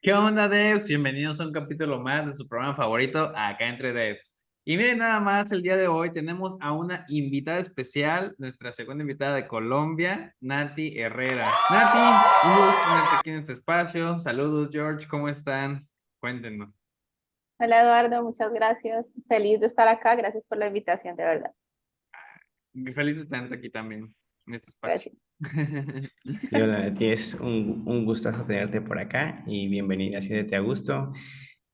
¿Qué onda, Devs? Bienvenidos a un capítulo más de su programa favorito, Acá Entre Devs. Y miren, nada más, el día de hoy tenemos a una invitada especial, nuestra segunda invitada de Colombia, Nati Herrera. Nati, un gusto tenerte aquí en este espacio. Saludos, George, ¿cómo están? Cuéntenos. Hola Eduardo, muchas gracias. Feliz de estar acá. Gracias por la invitación, de verdad. Feliz de tenerte aquí también, en este espacio. Gracias. Y hola, a ti es un gustazo tenerte por acá y bienvenida, siéntete a gusto,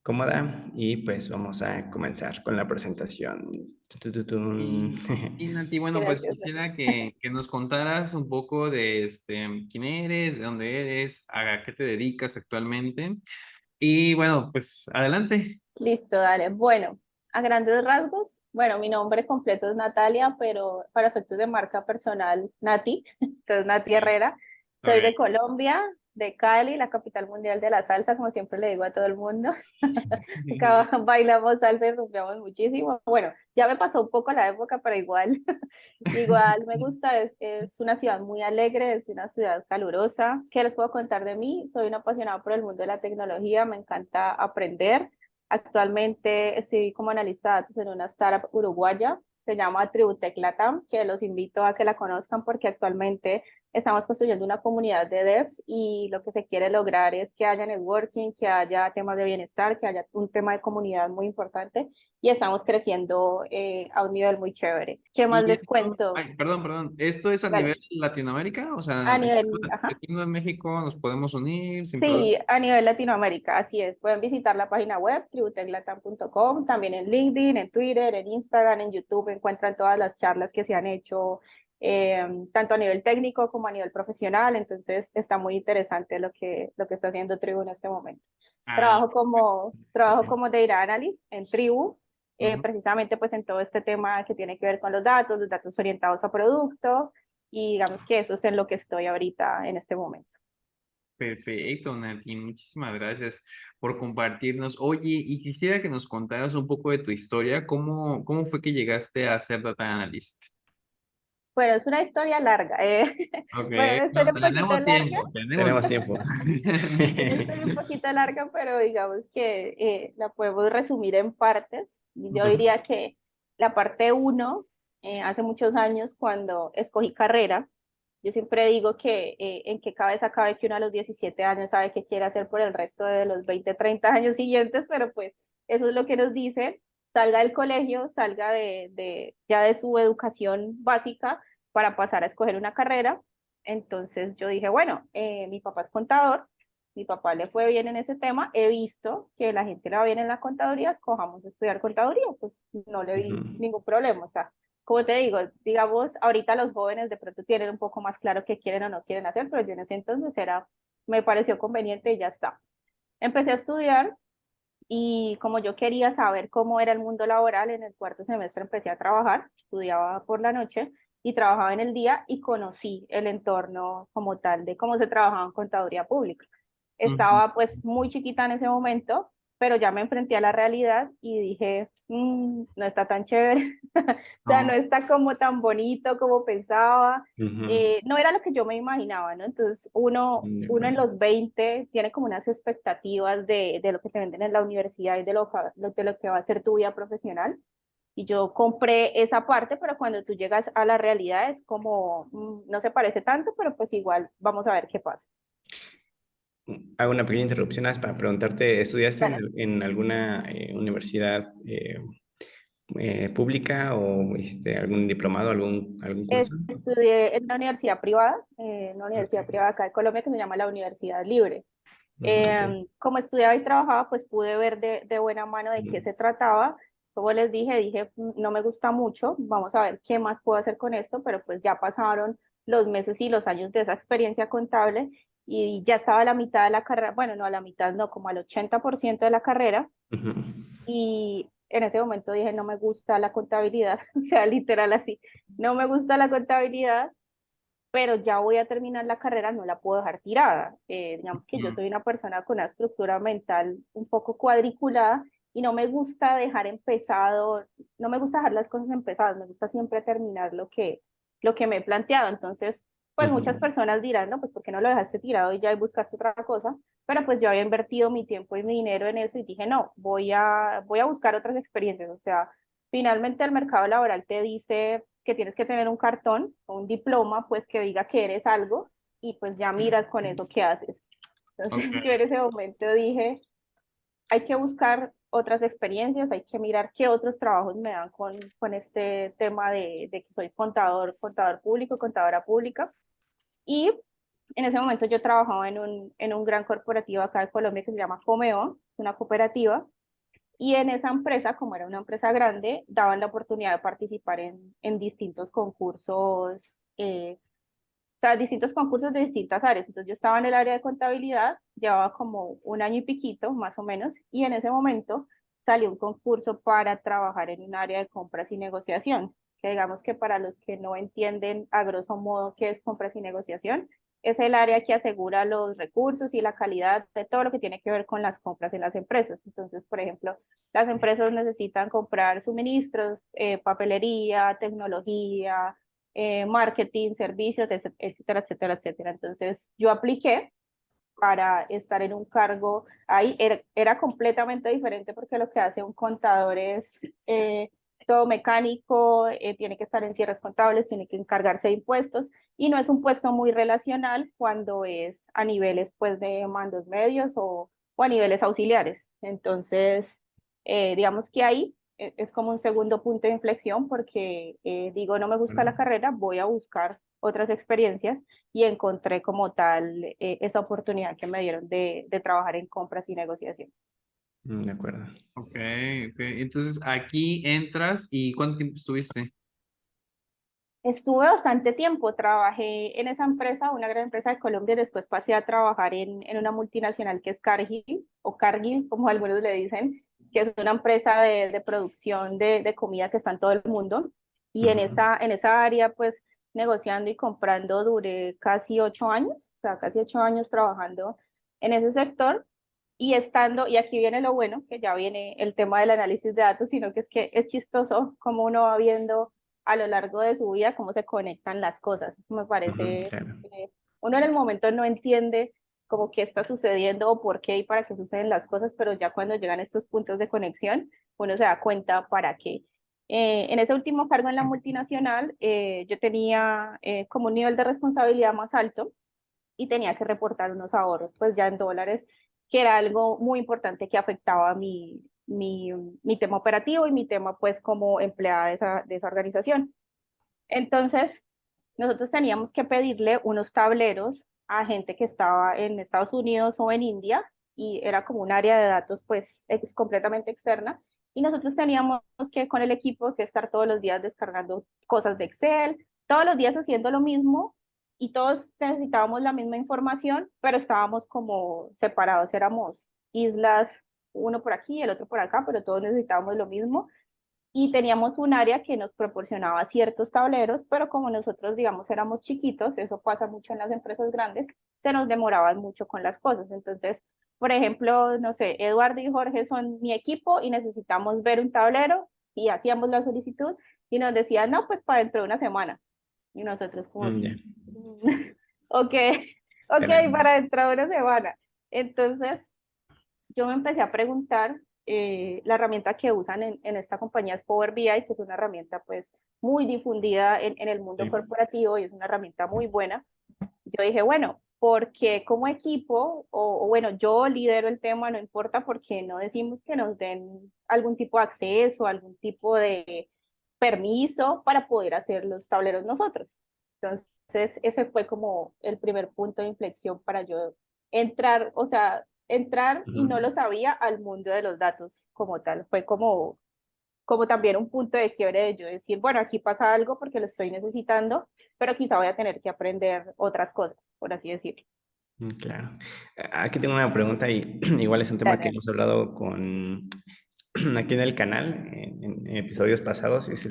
cómoda y pues vamos a comenzar con la presentación. Tututun. Y Nati, bueno, pues Gracias. quisiera que nos contaras un poco de quién eres, de dónde eres, a qué te dedicas actualmente. Y bueno, pues adelante. Listo, dale. Bueno, a grandes rasgos, bueno, mi nombre completo es Natalia, pero para efectos de marca personal, Nati. Entonces, Nati Herrera. Soy de Ok. Colombia, de Cali, la capital mundial de la salsa, como siempre le digo a todo el mundo. Acá bailamos salsa y rumbeamos muchísimo. Bueno, ya me pasó un poco la época, pero igual, igual me gusta. Es una ciudad muy alegre, es una ciudad calurosa. ¿Qué les puedo contar de mí? Soy una apasionada por el mundo de la tecnología, me encanta aprender. Actualmente estoy como analista de datos en una startup uruguaya, se llama Tributec Latam, que los invito a que la conozcan porque actualmente estamos construyendo una comunidad de devs y lo que se quiere lograr es que haya networking, que haya temas de bienestar, que haya un tema de comunidad muy importante y estamos creciendo a un nivel muy chévere. ¿Qué más Y les esto, cuento? ay, perdón, ¿esto es a Dale. nivel Latinoamérica? O A sea, nivel, ajá. aquí en México nos podemos unir sin problema. Sí, a nivel Latinoamérica, así es. Pueden visitar la página web tributeclatam.com, también en LinkedIn, en Twitter, en Instagram, en YouTube encuentran todas las charlas que se han hecho, tanto a nivel técnico como a nivel profesional. Entonces está muy interesante lo que está haciendo Tribu en este momento. Ah, Trabajo como Data Analyst en Tribu, ujú. precisamente pues en todo este tema que tiene que ver con los datos orientados a producto, y digamos que eso es en lo que estoy ahorita en este momento. Perfecto, Nati, muchísimas gracias por compartirnos. Oye, y quisiera que nos contaras un poco de tu historia. ¿Cómo fue que llegaste a ser data analyst? Bueno, es una historia larga. Ok, Bueno, una no, historia un poquito tenemos larga, tiempo, tenemos Tenemos tiempo. tiempo. una historia un poquito larga, pero digamos que la podemos resumir en partes. Yo diría que la parte uno, hace muchos años, cuando escogí carrera, yo siempre digo que en qué cabeza cabe que uno a los 17 años sabe qué quiere hacer por el resto de los 20, 30 años siguientes, pero pues eso es lo que nos dice. Salga del colegio, salga ya de su educación básica para pasar a escoger una carrera. Entonces yo dije, bueno, mi papá es contador, mi papá le fue bien en ese tema, he visto que la gente le va bien en la contaduría, escojamos estudiar contaduría, pues no le vi Ujú. ningún problema. O sea, como te digo, digamos, ahorita los jóvenes de pronto tienen un poco más claro qué quieren o no quieren hacer, pero yo en ese entonces me pareció conveniente y ya está. Empecé a estudiar y como yo quería saber cómo era el mundo laboral, en el cuarto semestre empecé a trabajar, estudiaba por la noche y trabajaba en el día y conocí el entorno como tal de cómo se trabajaba en contaduría pública. Ujú. Estaba pues muy chiquita en ese momento, pero ya me enfrenté a la realidad y dije, no está tan chévere, o sea, no No, está como tan bonito como pensaba, Ujú. no era lo que yo me imaginaba, ¿no? Entonces De uno en acuerdo. los 20 tiene como unas expectativas de lo que te venden en la universidad y de lo que va a ser tu vida profesional. Y yo compré esa parte, pero cuando tú llegas a la realidad es como, no se parece tanto, pero pues igual vamos a ver qué pasa. Hago una pequeña interrupción para preguntarte, ¿estudiaste Dale. en alguna universidad pública o hiciste algún diplomado, algún curso? Estudié en una universidad privada, una universidad Ok. privada acá de Colombia que se llama la Universidad Libre. Ok. Como estudiaba y trabajaba, pues pude ver de buena mano de qué Ujú. se trataba. Como les dije, no me gusta mucho, vamos a ver qué más puedo hacer con esto, pero pues ya pasaron los meses y los años de esa experiencia contable y ya estaba a la mitad de la carrera, bueno, no a la mitad, no, como al 80% de la carrera, Ujú. y en ese momento dije, no me gusta la contabilidad, o sea, literal así, no me gusta la contabilidad, pero ya voy a terminar la carrera, no la puedo dejar tirada. Digamos que yo ujú. soy una persona con una estructura mental un poco cuadriculada y no me gusta dejar empezado, no me gusta dejar las cosas empezadas, me gusta siempre terminar lo que me he planteado. Entonces, pues Ujú. muchas personas dirán, no, pues ¿por qué no lo dejaste tirado y ya buscaste otra cosa? Pero pues yo había invertido mi tiempo y mi dinero en eso y dije, no, voy a buscar otras experiencias. O sea, finalmente el mercado laboral te dice que tienes que tener un cartón o un diploma, pues que diga que eres algo y pues ya miras con eso qué haces. Entonces Ok. yo en ese momento dije, hay que buscar otras experiencias, hay que mirar qué otros trabajos me dan con este tema de que soy contador público, contadora pública. Y en ese momento yo trabajaba en un gran corporativo acá de Colombia que se llama Comeo, una cooperativa, y en esa empresa, como era una empresa grande, daban la oportunidad de participar en distintos concursos, o sea, distintos concursos de distintas áreas. Entonces yo estaba en el área de contabilidad, llevaba como un año y piquito, más o menos, y en ese momento salió un concurso para trabajar en un área de compras y negociación, que digamos que para los que no entienden a grosso modo qué es compras y negociación, es el área que asegura los recursos y la calidad de todo lo que tiene que ver con las compras en las empresas. Entonces, por ejemplo, las empresas necesitan comprar suministros, papelería, tecnología, marketing, servicios, etcétera, etcétera, etcétera. Entonces yo apliqué para estar en un cargo ahí. Era completamente diferente porque lo que hace un contador es todo mecánico, tiene que estar en cierres contables, tiene que encargarse de impuestos y no es un puesto muy relacional cuando es a niveles pues de mandos medios o a niveles auxiliares. Entonces, digamos que ahí es como un segundo punto de inflexión porque digo, no me gusta la Bueno, carrera, voy a buscar otras experiencias y encontré como tal esa oportunidad que me dieron de trabajar en compras y negociación. de acuerdo. Ok, ok. Entonces aquí entras y ¿cuánto tiempo estuviste? Estuve bastante tiempo, trabajé en esa empresa, una gran empresa de Colombia, y después pasé a trabajar en una multinacional que es Cargill, o Cargill, como algunos le dicen, que es una empresa de producción de comida que está en todo el mundo. Y en Ujú. esa área, pues, negociando y comprando, duré casi 8 años, o sea, casi 8 años trabajando en ese sector. Y estando, y aquí viene lo bueno, que ya viene el tema del análisis de datos, sino que es chistoso como uno va viendo a lo largo de su vida cómo se conectan las cosas. Eso me Ujú, parece, claro. uno en el momento no entiende como qué está sucediendo o por qué y para qué suceden las cosas, pero ya cuando llegan estos puntos de conexión, uno se da cuenta para qué. En ese último cargo en la multinacional, yo tenía como un nivel de responsabilidad más alto y tenía que reportar unos ahorros, pues ya en dólares, que era algo muy importante que afectaba mi tema operativo y mi tema pues como empleada de esa organización. Entonces, nosotros teníamos que pedirle unos tableros a gente que estaba en Estados Unidos o en India y era como un área de datos pues completamente externa y nosotros teníamos que con el equipo que estar todos los días descargando cosas de Excel, todos los días haciendo lo mismo y todos necesitábamos la misma información, pero estábamos como separados, éramos islas, uno por aquí, el otro por acá, pero todos necesitábamos lo mismo y teníamos un área que nos proporcionaba ciertos tableros, pero como nosotros, digamos, éramos chiquitos, eso pasa mucho en las empresas grandes, se nos demoraban mucho con las cosas. Entonces, por ejemplo, no sé, Eduardo y Jorge son mi equipo y necesitamos ver un tablero y hacíamos la solicitud y nos decían, no, pues para dentro de una semana. Y nosotros como, Ya. ok, ok, Caray. para dentro de una semana. Entonces, yo me empecé a preguntar, la herramienta que usan en esta compañía es Power BI, que es una herramienta pues muy difundida en el mundo Sí. corporativo y es una herramienta muy buena. Yo dije, bueno, porque como equipo, o bueno, yo lidero el tema, no importa porque no decimos que nos den algún tipo de acceso, algún tipo de permiso para poder hacer los tableros nosotros. Entonces, ese fue como el primer punto de inflexión para yo entrar, o sea, entrar y no Ujú. lo sabía al mundo de los datos como tal. Fue como también un punto de quiebre de yo decir, bueno, aquí pasa algo porque lo estoy necesitando, pero quizá voy a tener que aprender otras cosas, por así decirlo. Claro. Aquí tengo una pregunta y igual es un tema Dale, que dale. hemos hablado con aquí en el canal en episodios pasados, es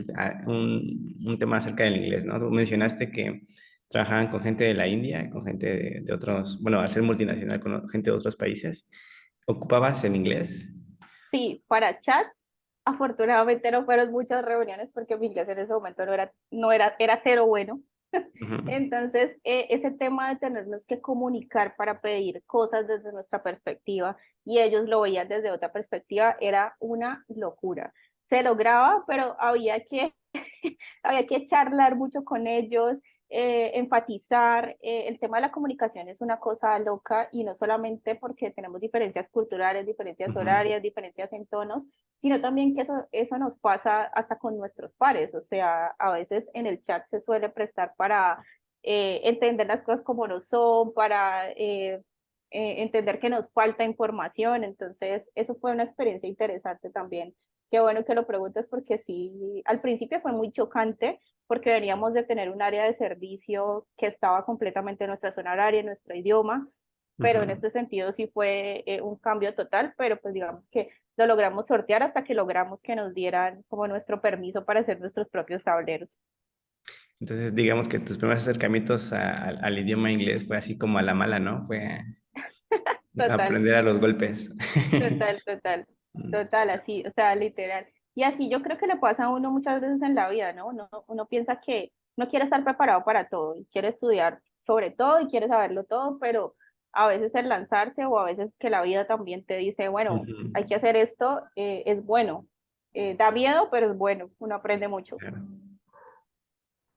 un tema acerca del inglés, ¿no? Tú mencionaste que trabajaban con gente de la India, con gente de otros, bueno, al ser multinacional, con gente de otros países. ¿Ocupabas el inglés? Sí, para chats, afortunadamente no fueron muchas reuniones porque mi inglés en ese momento era cero bueno. Ujú. Entonces, ese tema de tenernos que comunicar para pedir cosas desde nuestra perspectiva y ellos lo veían desde otra perspectiva era una locura. Se lograba, pero había que charlar mucho con ellos, enfatizar. El tema de la comunicación es una cosa loca y no solamente porque tenemos diferencias culturales, diferencias Ujú. horarias, diferencias en tonos, sino también que eso nos pasa hasta con nuestros pares. O sea, a veces en el chat se suele prestar para entender las cosas como no son, para entender que nos falta información. Entonces, eso fue una experiencia interesante también. Qué bueno que lo preguntes porque sí, al principio fue muy chocante porque veníamos de tener un área de servicio que estaba completamente en nuestra zona horaria, en nuestro idioma, pero en Ujú. este sentido sí fue un cambio total, pero pues digamos que lo logramos sortear hasta que logramos que nos dieran como nuestro permiso para hacer nuestros propios tableros. Entonces, digamos que tus primeros acercamientos al idioma inglés fue así como a la mala, ¿no? Fue Total. aprender a los golpes. Total, total, total, Interesante. así, o sea, literal. Y así yo creo que le pasa a uno muchas veces en la vida, ¿no? Uno piensa que no quiere estar preparado para todo y quiere estudiar sobre todo y quiere saberlo todo, pero a veces el lanzarse o a veces que la vida también te dice, bueno, Ujú. hay que hacer esto, es bueno. Da miedo, pero es bueno, uno aprende mucho. Claro.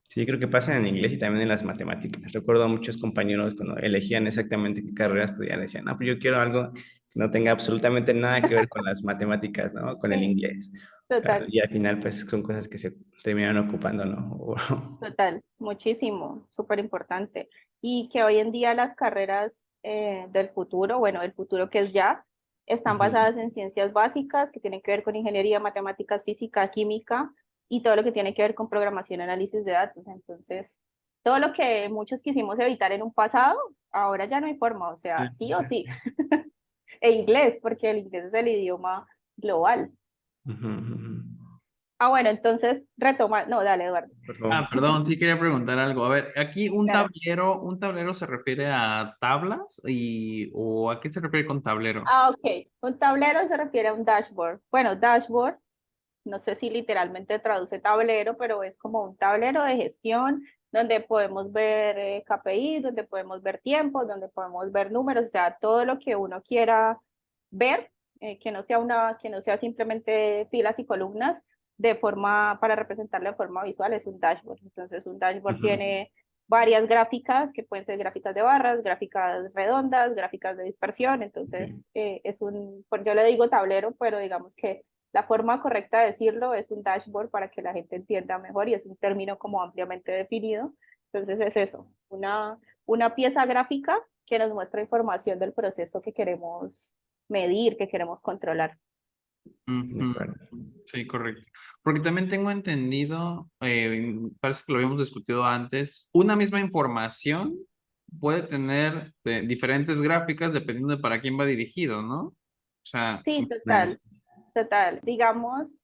Sí, creo que pasa en inglés y también en las matemáticas. Recuerdo a muchos compañeros cuando elegían exactamente qué carrera estudiar, decían, no, pues yo quiero algo que no tenga absolutamente nada que ver con las matemáticas, ¿no? Con el Sí, inglés. Claro, total. y al final, pues son cosas que se terminan ocupando, ¿no? Total, muchísimo, súper importante. Y que hoy en día las carreras del futuro, bueno, del futuro que es ya, están Ujú. basadas en ciencias básicas que tienen que ver con ingeniería, matemáticas, física, química y todo lo que tiene que ver con programación y análisis de datos. Entonces, todo lo que muchos quisimos evitar en un pasado, ahora ya no hay forma, o sea, sí o sí. E inglés, porque el inglés es el idioma global. Ujú, ujú. Ah, bueno, entonces retoma, no, dale, Eduardo. Por favor. Ah, perdón, sí quería preguntar algo. A ver, aquí un tablero se refiere a tablas o a qué se refiere con tablero. Ah, ok. Un tablero se refiere a un dashboard. Bueno, dashboard, no sé si literalmente traduce tablero, pero es como un tablero de gestión donde podemos ver KPI, donde podemos ver tiempos, donde podemos ver números, o sea, todo lo que uno quiera ver, que no sea simplemente filas y columnas de forma, para representarlo de forma visual, es un dashboard. Entonces, un dashboard Ujú. tiene varias gráficas que pueden ser gráficas de barras, gráficas redondas, gráficas de dispersión. Ok. Entonces, pues yo le digo tablero, pero digamos que la forma correcta de decirlo es un dashboard para que la gente entienda mejor y es un término como ampliamente definido. Entonces es eso, una pieza gráfica que nos muestra información del proceso que queremos medir, que queremos controlar. De Ujú. acuerdo. Sí, correcto. Porque también tengo entendido, parece que lo habíamos discutido antes, una misma información puede tener diferentes gráficas dependiendo de para quién va dirigido, ¿no? O sea, Sí, Nice. total, total. Digamos,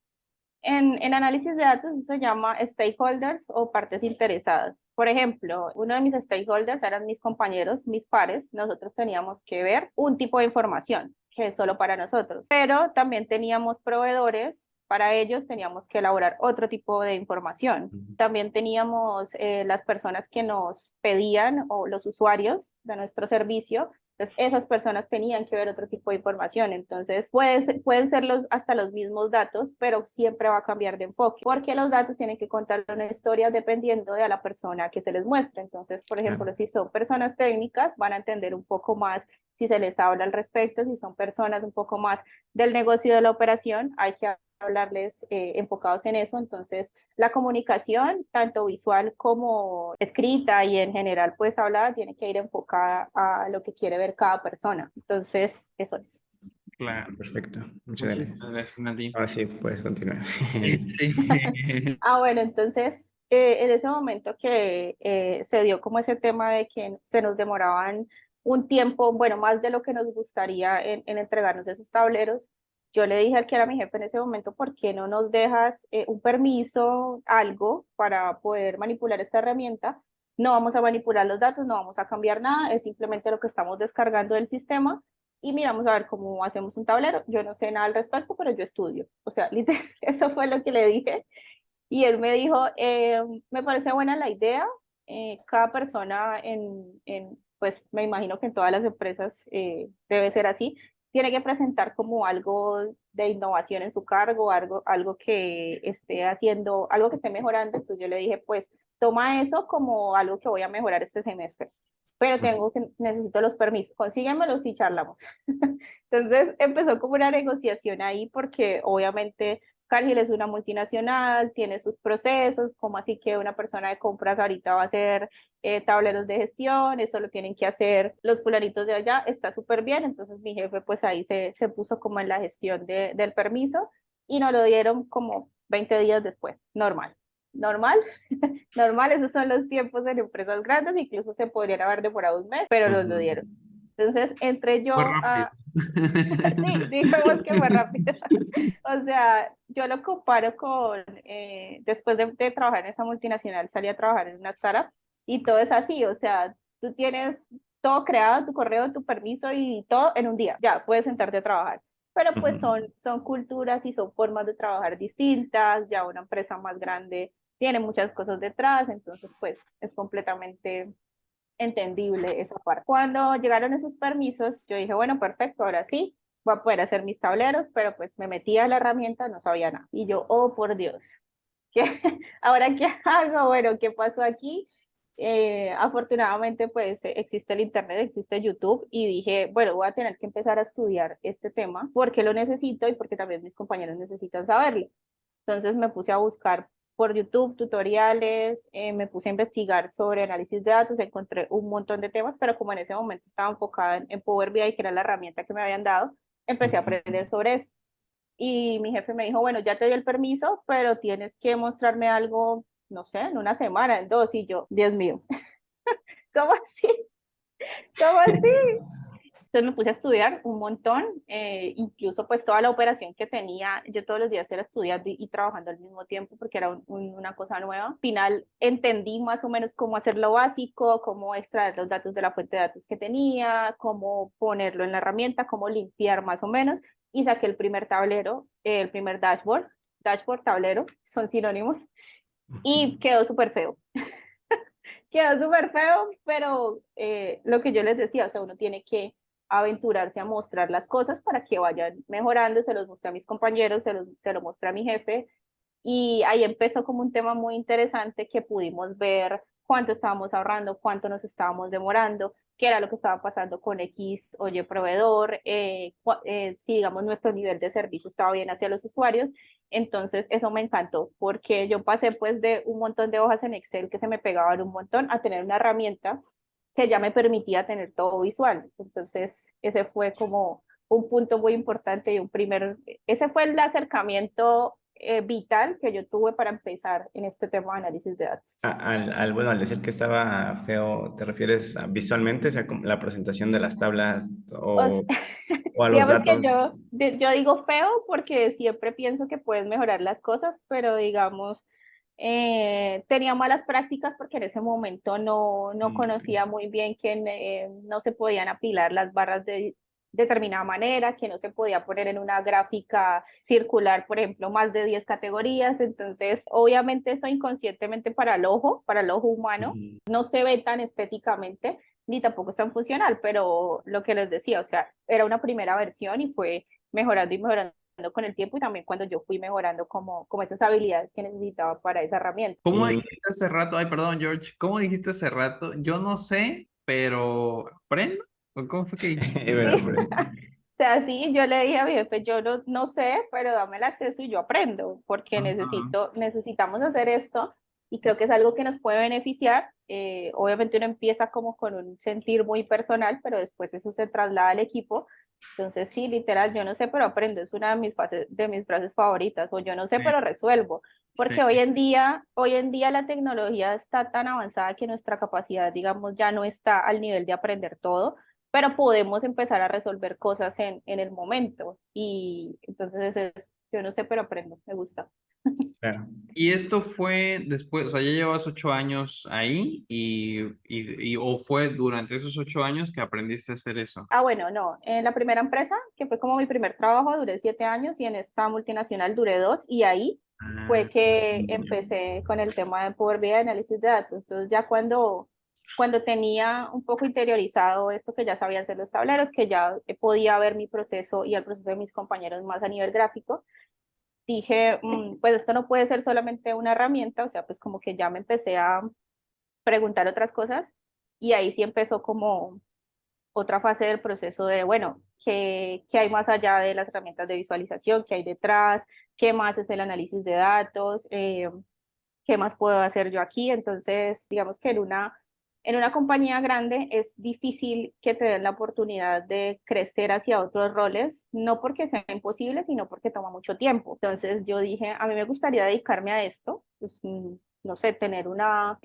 en análisis de datos eso se llama stakeholders o partes interesadas. Por ejemplo, uno de mis stakeholders eran mis compañeros, mis pares. Nosotros teníamos que ver un tipo de información que es solo para nosotros, pero también teníamos proveedores. Para ellos teníamos que elaborar otro tipo de información. Ujú. También teníamos las personas que nos pedían o los usuarios de nuestro servicio, entonces, esas personas tenían que ver otro tipo de información. Entonces, pueden ser hasta los mismos datos, pero siempre va a cambiar de enfoque, porque los datos tienen que contar una historia dependiendo de a la persona que se les muestre. Entonces, por Claro. ejemplo, si son personas técnicas, van a entender un poco más si se les habla al respecto, si son personas un poco más del negocio de la operación, hay que hablarles enfocados en eso. Entonces, la comunicación, tanto visual como escrita y en general, pues hablada, tiene que ir enfocada a lo que quiere ver cada persona. Entonces, eso es. claro. Perfecto. Muchas Muchísimas gracias. gracias, Nadine. Ahora sí, puedes continuar. Sí, sí. Ah, bueno, entonces, en ese momento que se dio como ese tema de que se nos demoraban un tiempo, bueno, más de lo que nos gustaría en entregarnos esos tableros, yo le dije al que era mi jefe en ese momento, ¿por qué no nos dejas un permiso, algo para poder manipular esta herramienta? No vamos a manipular los datos, no vamos a cambiar nada, es simplemente lo que estamos descargando del sistema y miramos a ver cómo hacemos un tablero. Yo no sé nada al respecto, pero yo estudio. O sea, literal, eso fue lo que le dije y él me dijo, me parece buena la idea, cada persona pues me imagino que en todas las empresas debe ser así, tiene que presentar como algo de innovación en su cargo, algo que esté haciendo, algo que esté mejorando. Entonces yo le dije, pues toma eso como algo que voy a mejorar este semestre, pero necesito los permisos, consíguemelos y charlamos. Entonces empezó como una negociación ahí porque obviamente Cargill es una multinacional, tiene sus procesos, como así que una persona de compras ahorita va a hacer tableros de gestión, eso lo tienen que hacer los fulanitos de allá, está súper bien. Entonces mi jefe pues ahí se puso como en la gestión del permiso y nos lo dieron como 20 días después, normal. Normal, normal, esos son los tiempos en empresas grandes, incluso se podrían haber demorado un mes, pero nos lo dieron. Entonces, entré Fue yo rápido. sí, digamos que fue rápido. O sea, yo lo comparo con, después de trabajar en esa multinacional, salí a trabajar en una startup y todo es así, o sea, tú tienes todo creado, tu correo, tu permiso y todo en un día, ya puedes sentarte a trabajar. Pero pues son culturas y son formas de trabajar distintas, ya una empresa más grande tiene muchas cosas detrás, entonces pues es completamente entendible esa parte. Cuando llegaron esos permisos, yo dije, bueno, perfecto, ahora sí, voy a poder hacer mis tableros, pero pues me metí a la herramienta, no sabía nada. Y yo, oh, por Dios, ¿qué? ¿Ahora qué hago? Bueno, ¿qué pasó aquí? Afortunadamente, pues existe el Internet, existe YouTube y dije, bueno, voy a tener que empezar a estudiar este tema porque lo necesito y porque también mis compañeros necesitan saberlo. Entonces me puse a buscar por YouTube tutoriales, me puse a investigar sobre análisis de datos, encontré un montón de temas, pero como en ese momento estaba enfocada en Power BI, que era la herramienta que me habían dado, empecé a aprender sobre eso. Y mi jefe me dijo, bueno, ya te di el permiso, pero tienes que mostrarme algo, no sé, en una semana, en dos, y yo, Dios mío, ¿cómo así? ¿Cómo así? Entonces me puse a estudiar un montón, incluso pues toda la operación que tenía, yo todos los días era estudiando y trabajando al mismo tiempo porque era una cosa nueva. Al final entendí más o menos cómo hacer lo básico, cómo extraer los datos de la fuente de datos que tenía, cómo ponerlo en la herramienta, cómo limpiar más o menos y saqué el primer tablero, el primer dashboard, tablero, son sinónimos y quedó súper feo. Quedó súper feo, pero lo que yo les decía, o sea, uno tiene que aventurarse a mostrar las cosas para que vayan mejorando, se los mostré a mis compañeros, se lo mostré a mi jefe, y ahí empezó como un tema muy interesante que pudimos ver cuánto estábamos ahorrando, cuánto nos estábamos demorando, qué era lo que estaba pasando con X o Y proveedor, si digamos nuestro nivel de servicio estaba bien hacia los usuarios. Entonces eso me encantó porque yo pasé pues de un montón de hojas en Excel que se me pegaban un montón a tener una herramienta que ya me permitía tener todo visual. Entonces ese fue como un punto muy importante y ese fue el acercamiento vital que yo tuve para empezar en este tema de análisis de datos. Bueno, al decir que estaba feo, ¿te refieres visualmente, o sea, como la presentación de las tablas O sea, o a los digamos que datos? yo digo feo porque siempre pienso que puedes mejorar las cosas, pero digamos, tenía malas prácticas porque en ese momento no Mm, conocía muy bien que no se podían apilar las barras de determinada manera, que no se podía poner en una gráfica circular, por ejemplo, más de 10 categorías. Entonces, obviamente eso inconscientemente para el ojo humano, mm. no se ve tan estéticamente ni tampoco es tan funcional, pero lo que les decía, o sea, era una primera versión y fue mejorando y mejorando con el tiempo y también cuando yo fui mejorando como esas habilidades que necesitaba para esa herramienta. ¿Cómo Y dijiste hace rato? Ay, perdón, George. ¿Cómo dijiste hace rato? Yo no sé, pero aprendo. ¿O cómo fue que dijiste? Sí, bueno, o sea, sí, yo le dije a mi jefe, yo no sé, pero dame el acceso y yo aprendo, porque Ajá. necesitamos hacer esto y creo que es algo que nos puede beneficiar. Obviamente uno empieza como con un sentir muy personal, pero después eso se traslada al equipo. Entonces, sí, literal, yo no sé, pero aprendo, es una de mis frases favoritas, o yo no sé, Sí, pero resuelvo, sí. porque hoy en día la tecnología está tan avanzada que nuestra capacidad, digamos, ya no está al nivel de aprender todo, pero podemos empezar a resolver cosas en el momento. Y entonces yo no sé, pero aprendo, me gusta. claro. Y esto fue después, o sea, ya llevas 8 años ahí o fue durante esos 8 años que aprendiste a hacer eso. Ah, bueno, no, en la primera empresa, que fue como mi primer trabajo, duré 7 años y en esta multinacional duré 2 y ahí Ah, fue que empecé con el tema de Power BI, análisis de datos. Entonces ya cuando tenía un poco interiorizado esto, que ya sabía hacer los tableros, que ya podía ver mi proceso y el proceso de mis compañeros más a nivel gráfico, dije, pues esto no puede ser solamente una herramienta, o sea, pues como que ya me empecé a preguntar otras cosas y ahí sí empezó como otra fase del proceso de, bueno, ¿qué hay más allá de las herramientas de visualización? ¿Qué hay detrás? ¿Qué más es el análisis de datos? ¿Qué más puedo hacer yo aquí? Entonces, digamos que en una compañía grande es difícil que te den la oportunidad de crecer hacia otros roles, no porque sea imposible, sino porque toma mucho tiempo. Entonces yo dije, a mí me gustaría dedicarme a esto, pues, no sé,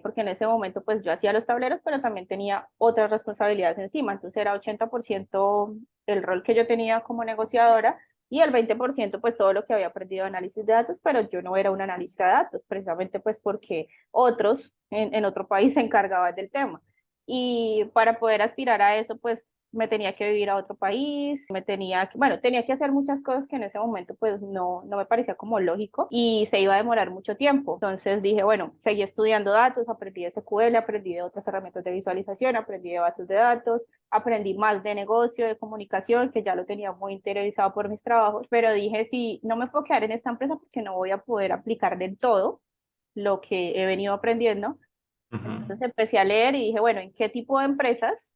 porque en ese momento pues yo hacía los tableros, pero también tenía otras responsabilidades encima, entonces era 80% el rol que yo tenía como negociadora y el 20% pues todo lo que había aprendido de análisis de datos, pero yo no era un analista de datos, precisamente pues porque otros en otro país se encargaban del tema. Y para poder aspirar a eso, pues me tenía que vivir a otro país, bueno, tenía que hacer muchas cosas que en ese momento pues no me parecía como lógico y se iba a demorar mucho tiempo. Entonces dije, bueno, seguí estudiando datos, aprendí de SQL, aprendí de otras herramientas de visualización, aprendí de bases de datos, aprendí más de negocio, de comunicación, que ya lo tenía muy interiorizado por mis trabajos, pero dije, sí, no me puedo quedar en esta empresa porque no voy a poder aplicar del todo lo que he venido aprendiendo. Ujú. Entonces empecé a leer y dije, bueno, ¿en qué tipo de empresas